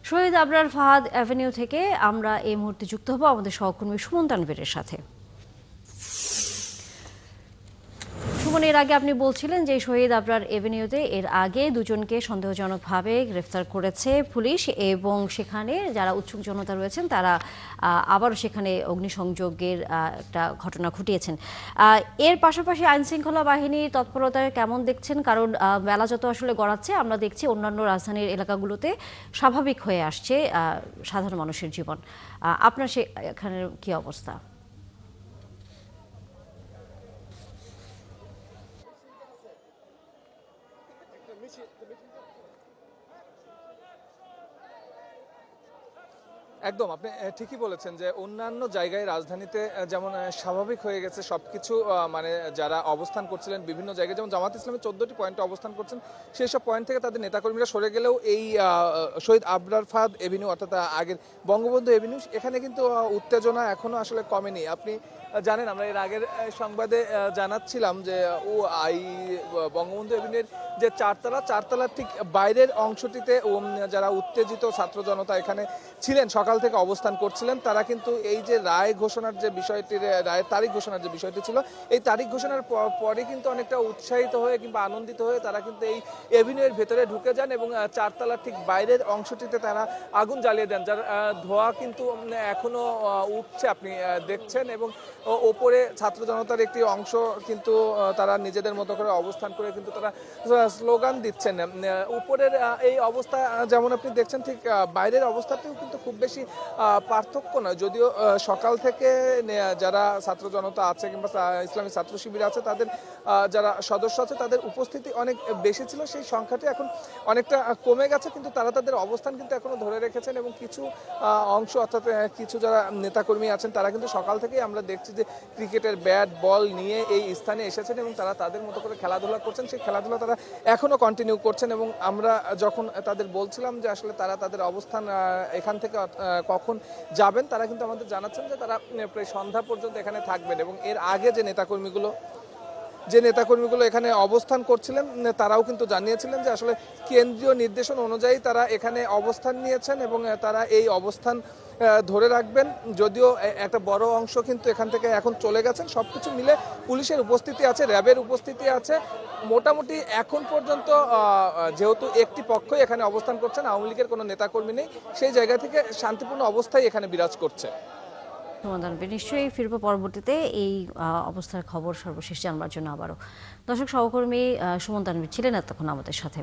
শহীদ Abrar Fahad avenue থেকে আমরা এই মুহূর্তে যুক্ত হব আমাদের সহকর্মী সুমন তানভীরের সাথে। সুমন, এর আগে আপনি বলছিলেন যে শহীদ আবরার এভিনিউতে এর আগে দুজনকে সন্দেহজনকভাবে গ্রেফতার করেছে পুলিশ এবং সেখানে যারা উৎসুক জনতা রয়েছেন তারা আবারও সেখানে অগ্নিসংযোগের একটা ঘটনা ঘটিয়েছেন। এর পাশাপাশি আইনশৃঙ্খলা বাহিনীর তৎপরতা কেমন দেখছেন? কারণ বেলা যত আসলে গড়াচ্ছে আমরা দেখছি অন্যান্য রাজধানীর এলাকাগুলোতে স্বাভাবিক হয়ে আসছে সাধারণ মানুষের জীবন। আপনার সেখানের কি অবস্থা? একদম আপনি ঠিকই বলেছেন যে অন্যান্য জায়গায় রাজধানীতে যেমন স্বাভাবিক হয়ে গেছে সবকিছু, মানে যারা অবস্থান করছিলেন বিভিন্ন জায়গায়, যেমন জামাত ইসলামের 14টি পয়েন্টে অবস্থান করছেন, সেই সব পয়েন্ট থেকে তাদের নেতাকর্মীরা সরে গেলেও এই শহীদ আবরার ফাহাদ এভিনিউ অর্থাৎ আগের বঙ্গবন্ধু এভিনিউ, এখানে কিন্তু উত্তেজনা এখনো আসলে কমেনি। আপনি জানেন আমরা এর আগের সংবাদে জানাচ্ছিলাম যে বঙ্গবন্ধু এভিনিউর যে চারতলার ঠিক বাইরের অংশটিতে যারা উত্তেজিত ছাত্র জনতা এখানে ছিলেন, সকাল থেকে অবস্থান করছিলেন, তারা কিন্তু এই যে রায় ঘোষণার যে বিষয়টি, রায়ের তারিখ ঘোষণার যে বিষয়টি ছিল, এই তারিখ ঘোষণার পরে কিন্তু অনেকটা উৎসাহিত হয়ে কিংবা আনন্দিত হয়ে তারা কিন্তু এই এভিনিউয়ের ভেতরে ঢুকে যান এবং চারতলার ঠিক বাইরের অংশটিতে তারা আগুন জ্বালিয়ে দেন, যার ধোঁয়া কিন্তু এখনো উঠছে আপনি দেখছেন। এবং ওপরে ছাত্র জনতার একটি অংশ কিন্তু তারা নিজেদের মতো করে অবস্থান করে কিন্তু তারা স্লোগান দিচ্ছেন। উপরের এই অবস্থা যেমন আপনি দেখছেন, ঠিক বাইরের অবস্থাতেও কিন্তু খুব বেশি পার্থক্য নয়, যদিও সকাল থেকে যারা ছাত্র জনতা আছে কিংবা ইসলামী ছাত্র শিবির আছে তাদের যারা সদস্য আছে তাদের উপস্থিতি অনেক বেশি ছিল, সেই সংখ্যাটি এখন অনেকটা কমে গেছে, কিন্তু তারা তাদের অবস্থান কিন্তু এখনো ধরে রেখেছেন। এবং কিছু অংশ অর্থাৎ কিছু যারা নেতাকর্মী আছেন তারা কিন্তু সকাল থেকেই আমরা দেখছি যে ক্রিকেটের ব্যাট বল নিয়ে এই স্থানে এসেছেন এবং তারা তাদের মতো করে খেলাধুলা করছেন, সেই খেলাধুলা তারা এখনো কন্টিনিউ করছেন। এবং আমরা যখন তাদের বলছিলাম যে আসলে তারা তাদের অবস্থান এখান থেকে কখন যাবেন, তারা কিন্তু আমাদের জানাচ্ছেন যে তারা প্রায় সন্ধ্যা পর্যন্ত এখানে থাকবেন। এবং এর আগে যে নেতাকর্মীগুলো এখানে অবস্থান করছিলেন তারাও কিন্তু জানিয়েছিলেন যে আসলে কেন্দ্রীয় নির্দেশনা অনুযায়ী তারা এখানে অবস্থান নিয়েছেন এবং তারা এই অবস্থান ধরে রাখবেন। যদিও একটা বড় অংশ কিন্তু এখান থেকে এখন চলে গেছেন, সবকিছু মিলে পুলিশের উপস্থিতি আছে, র্যাবের উপস্থিতি আছে। মোটামুটি এখন পর্যন্ত যেহেতু একটি পক্ষই এখানে অবস্থান করছেন, আওয়ামী লীগের কোনো নেতাকর্মী নেই, সেই জায়গা থেকে শান্তিপূর্ণ অবস্থায় এখানে বিরাজ করছে। সমাধান নিশ্চয়ই ফিরবো পরবর্তীতে এই অবস্থার খবর সর্বশেষ জানবার জন্য। আবারও দর্শক, সহকর্মী সুমন তানভীর ছিলেন এতক্ষণ আমাদের সাথে।